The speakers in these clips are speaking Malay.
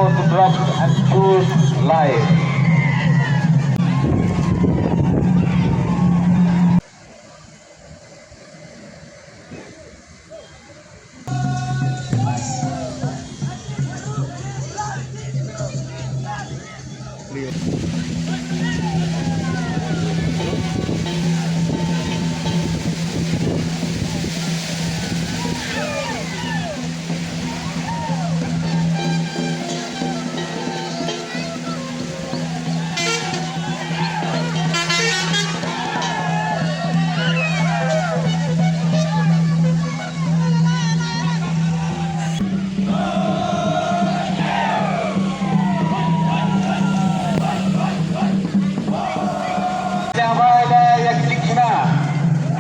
know to drop and choose life.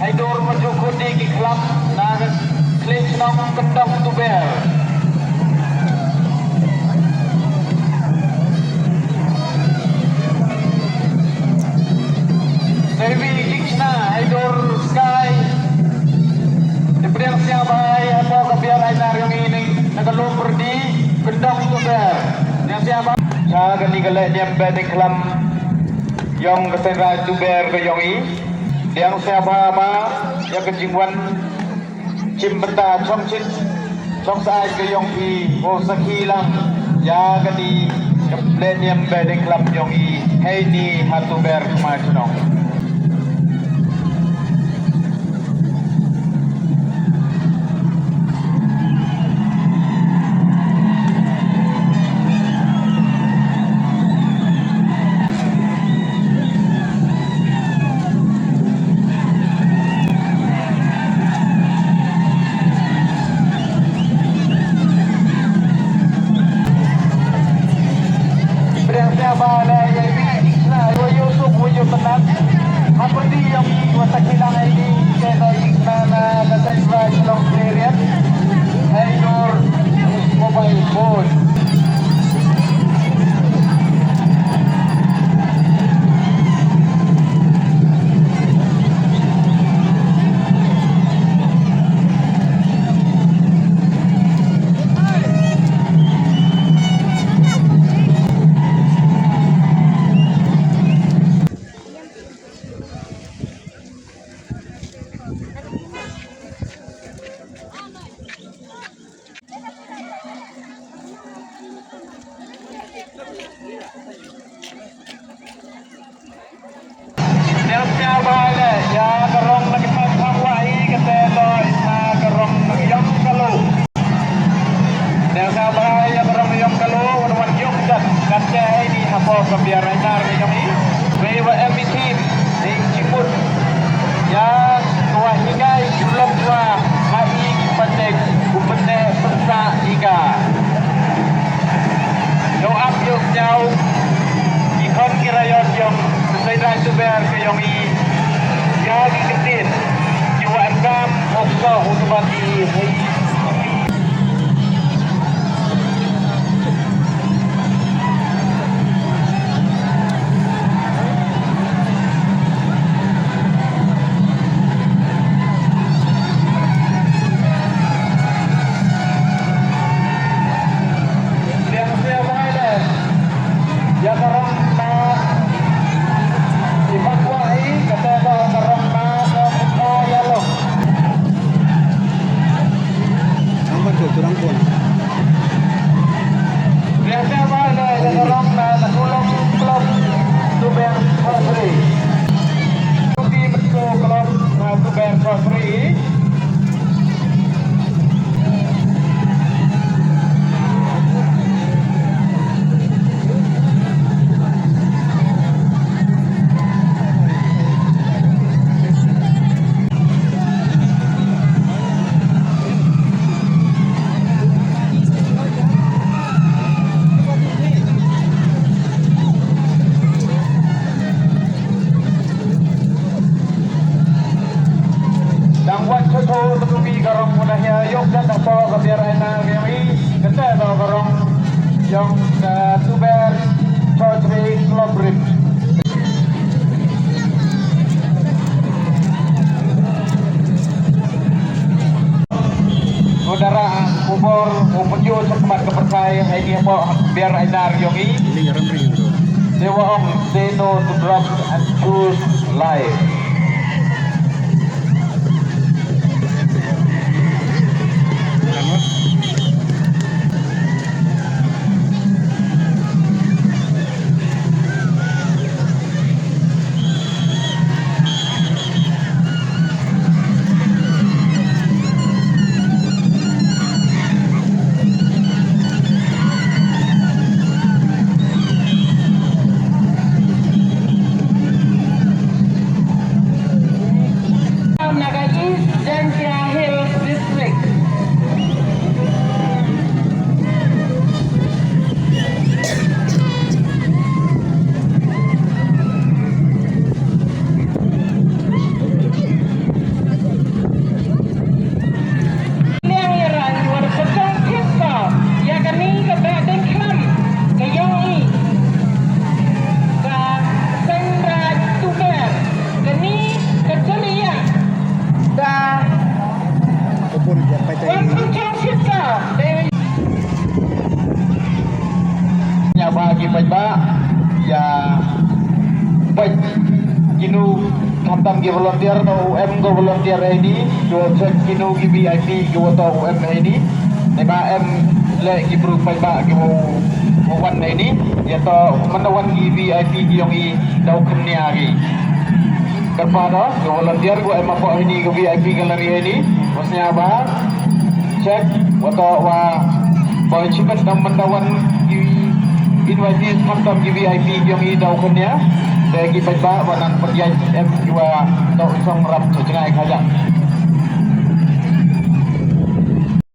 Haidor mencukuti di kelab na klik nong kendang tuber. Dewi Kikna Haidor Sky diberikan siapa atau kebiaraan hari ini nagalum berdi kendang tuber. Yang siapa? Saya gani dia berdek kelam yang kesenra tuber ke yongi. Yang siapa yang kejimuan cimbenta chongchit chongsai ke yongi osaki lang ya gani keplenium bedeng club yongi heini hatuber kemacunong. for upunyo sa teman kepercaya ini po biar ainar yongi dewa om say no to drugs and choose life. Naga East Jantia Hills District. Liang Iran war sedang kita ya kami ke Baden Klam ke Yongi ke Sendra Tuber kini ke Celia da Nhà bagi baik ya baik kinu khatam ke volunteer atau UM ke volunteer ini dua set kinu ke VIP ke atau UM ini nema M le ki bro baik ke mau wan ini ya to menawan ke VIP ke yang i dau kenia lagi kepada volunteer gua em apa ini ke VIP galeri ini maksudnya apa cek atau wa boy cipat dan mendawan invite mantam VIP yang idau kenya dari baik wanang perjalanan M2 atau usang rap sejengai kaja